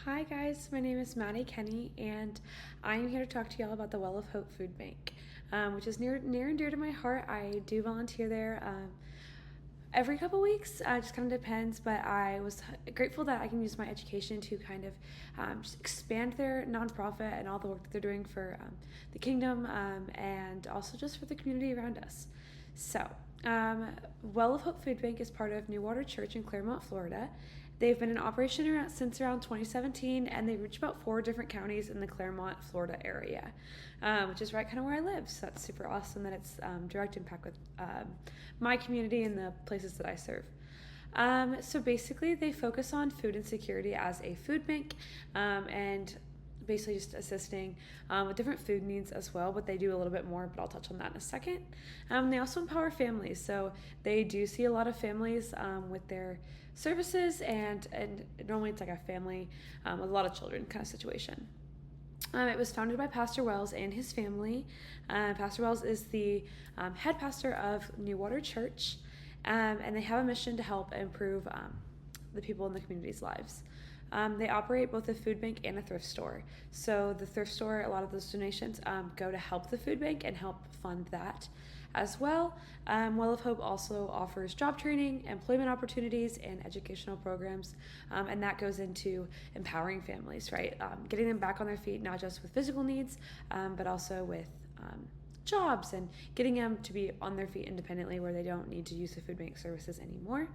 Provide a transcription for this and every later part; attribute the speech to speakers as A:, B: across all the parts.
A: Hi guys, my name is Maddie Kenny, and I am here to talk to y'all about the Well of Hope Food Bank, which is near and dear to my heart. I do volunteer there every couple weeks. Just kind of depends, but I was grateful that I can use my education to kind of just expand their nonprofit and all the work that they're doing for the kingdom and also just for the community around us. So, Well of Hope Food Bank is part of New Water Church in Claremont, Florida. They've been in operation since around 2017, and they reach about 4 different counties in the Claremont, Florida area, which is right kind of where I live. So that's super awesome that it's direct impact with my community and the places that I serve. So basically, they focus on food insecurity as a food bank, and basically just assisting with different food needs as well, but they do a little bit more, but I'll touch on that in a second. They also empower families, so they do see a lot of families with their services, and normally it's like a family with a lot of children kind of situation. It was founded by Pastor Wells and his family. Pastor Wells is the head pastor of New Water Church, and they have a mission to help improve the people in the community's lives. They operate both a food bank and a thrift store. So the thrift store, a lot of those donations go to help the food bank and help fund that as well. Well of Hope also offers job training, employment opportunities, and educational programs, and that goes into empowering families, right? Getting them back on their feet, not just with physical needs, but also with jobs and getting them to be on their feet independently where they don't need to use the food bank services anymore.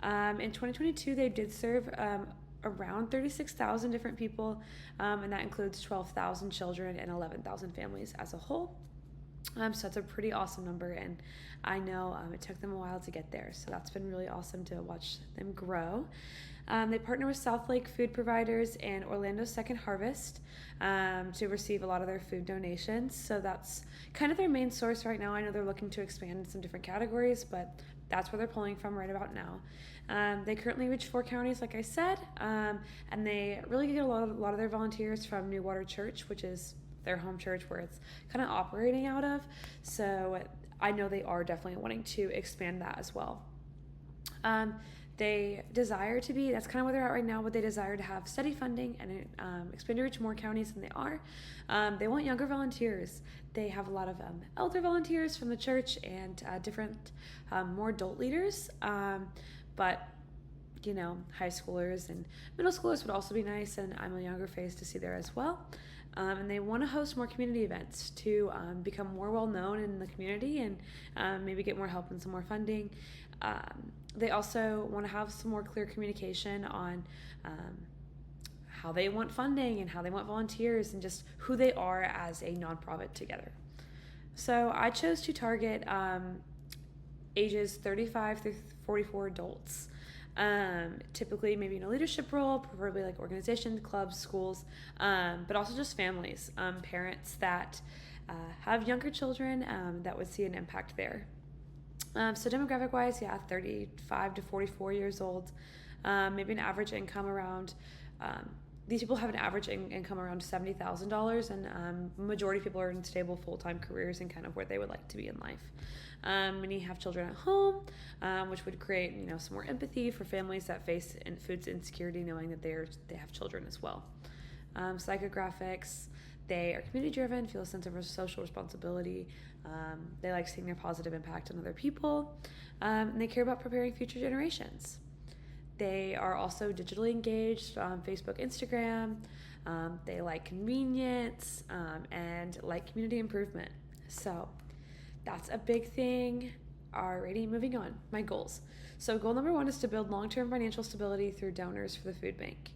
A: In 2022, they did serve around 36,000 different people, and that includes 12,000 children and 11,000 families as a whole. So that's a pretty awesome number, and I know it took them a while to get there, so that's been really awesome to watch them grow. They partner with South Lake Food Providers and Orlando Second Harvest to receive a lot of their food donations, so that's kind of their main source right now. I know they're looking to expand in some different categories, but that's where they're pulling from right about now. They currently reach 4 counties, like I said, and they really get a lot of their volunteers from New Water Church, which is their home church where it's kind of operating out of. So I know they are definitely wanting to expand that as well. They desire to be, that's kind of where they're at right now, but they desire to have steady funding and expand to reach more counties than they are. They want younger volunteers. They have a lot of elder volunteers from the church and different more adult leaders, but you know, high schoolers and middle schoolers would also be nice, and I'm a younger face to see there as well. And they want to host more community events to become more well known in the community and maybe get more help and some more funding. They also want to have some more clear communication on how they want funding and how they want volunteers and just who they are as a nonprofit together. So I chose to target ages 35 through 44 adults. Typically maybe in a leadership role, preferably like organizations, clubs, schools, but also just families, parents that have younger children that would see an impact there. So demographic wise, 35 to 44 years old, maybe an average income around, these people have an average income around $70,000, and majority of people are in stable full-time careers and kind of where they would like to be in life. Many have children at home, which would create some more empathy for families that face food insecurity, knowing that they have children as well. Psychographics, they are community driven, feel a sense of social responsibility. They like seeing their positive impact on other people, and they care about preparing future generations. They are also digitally engaged on Facebook, Instagram. They like convenience and like community improvement. So that's a big thing. Alrighty, moving on. My goals. So goal number 1 is to build long-term financial stability through donors for the food bank.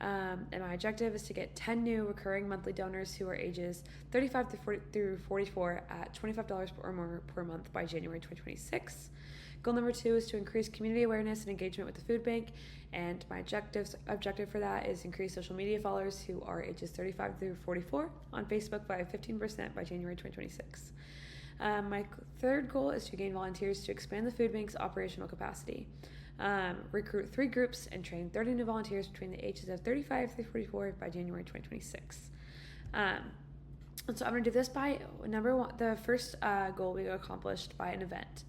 A: And my objective is to get 10 new recurring monthly donors who are ages 35 through 44 at $25 or more per month by January 2026. Goal number 2 is to increase community awareness and engagement with the food bank, and my objective for that is increase social media followers who are ages 35 through 44 on Facebook by 15% by January 2026. My third goal is to gain volunteers to expand the food bank's operational capacity. Recruit 3 groups and train 30 new volunteers between the ages of 35 through 44 by January 2026. And so I'm going to do this by number 1. The first goal we accomplished by an event,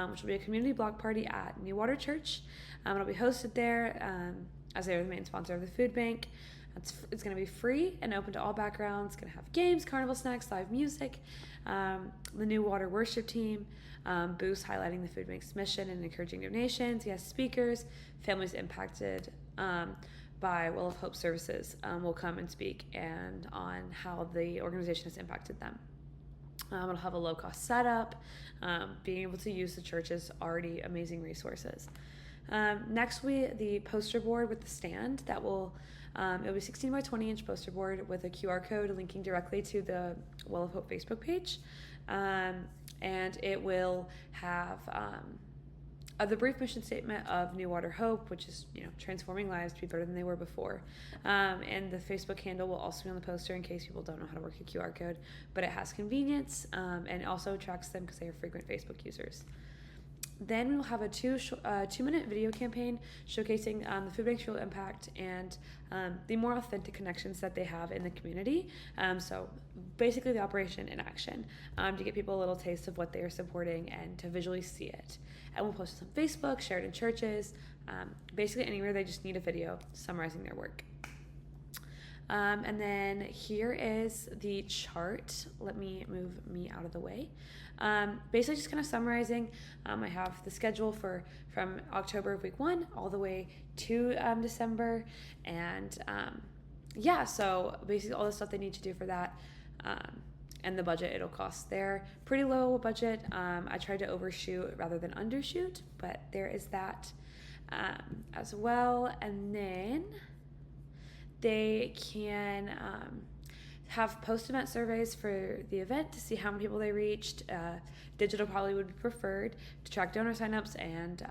A: which will be a community block party at New Water Church. It'll be hosted there. as they're the main sponsor of the food bank. It's going to be free and open to all backgrounds. It's going to have games, carnival snacks, live music, the New Water worship team, booths highlighting the food bank's mission and encouraging donations, guest speakers, families impacted by Well of Hope services will come and speak and on how the organization has impacted them. It'll have a low-cost setup, being able to use the church's already amazing resources. Next, the poster board with the stand that will it'll be 16 by 20 inch poster board with a QR code linking directly to the Well of Hope Facebook page, and it will have the brief mission statement of New Water Hope, which is transforming lives to be better than they were before. And the Facebook handle will also be on the poster in case people don't know how to work a QR code, but it has convenience and it also attracts them because they are frequent Facebook users. Then we'll have a 2-minute video campaign showcasing the food bank's real impact and the more authentic connections that they have in the community. So basically the operation in action, to get people a little taste of what they are supporting and to visually see it. And we'll post it on Facebook, share it in churches, basically anywhere they just need a video summarizing their work. And then here is the chart. Let me move me out of the way. Basically just kind of summarizing, I have the schedule from October of week 1 all the way to December. And so basically all the stuff they need to do for that. And the budget it'll cost there. Pretty low budget. I tried to overshoot rather than undershoot, but there is that as well. And then they can have post-event surveys for the event to see how many people they reached. Digital probably would be preferred to track donor signups and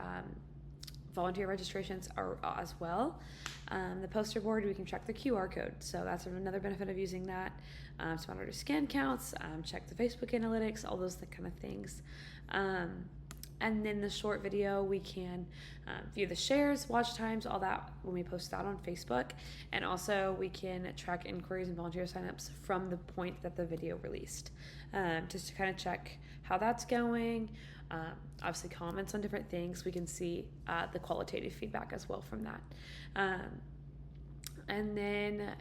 A: volunteer registrations are as well. The poster board, we can track the QR code. So that's another benefit of using that. To monitor scan counts, check the Facebook analytics, all those kind of things. And then the short video, we can view the shares, watch times, all that when we post that on Facebook. And also we can track inquiries and volunteer signups from the point that the video released, just to kind of check how that's going. Obviously comments on different things. We can see the qualitative feedback as well from that. And then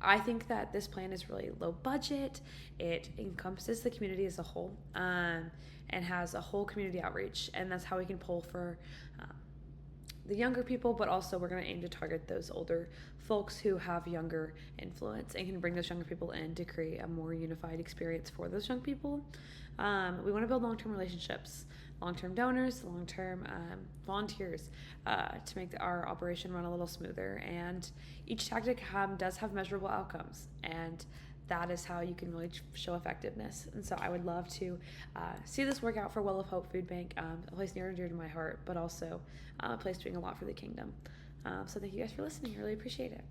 A: I think that this plan is really low budget. It encompasses the community as a whole, and has a whole community outreach, and that's how we can pull for the younger people, but also we're going to aim to target those older folks who have younger influence and can bring those younger people in to create a more unified experience for those young people. We want to build long-term relationships, long-term donors, long-term volunteers, to make our operation run a little smoother. And each tactic does have measurable outcomes, and that is how you can really show effectiveness. And so I would love to see this work out for Well of Hope Food Bank, a place near and dear to my heart, but also a place doing a lot for the kingdom. So thank you guys for listening. I really appreciate it.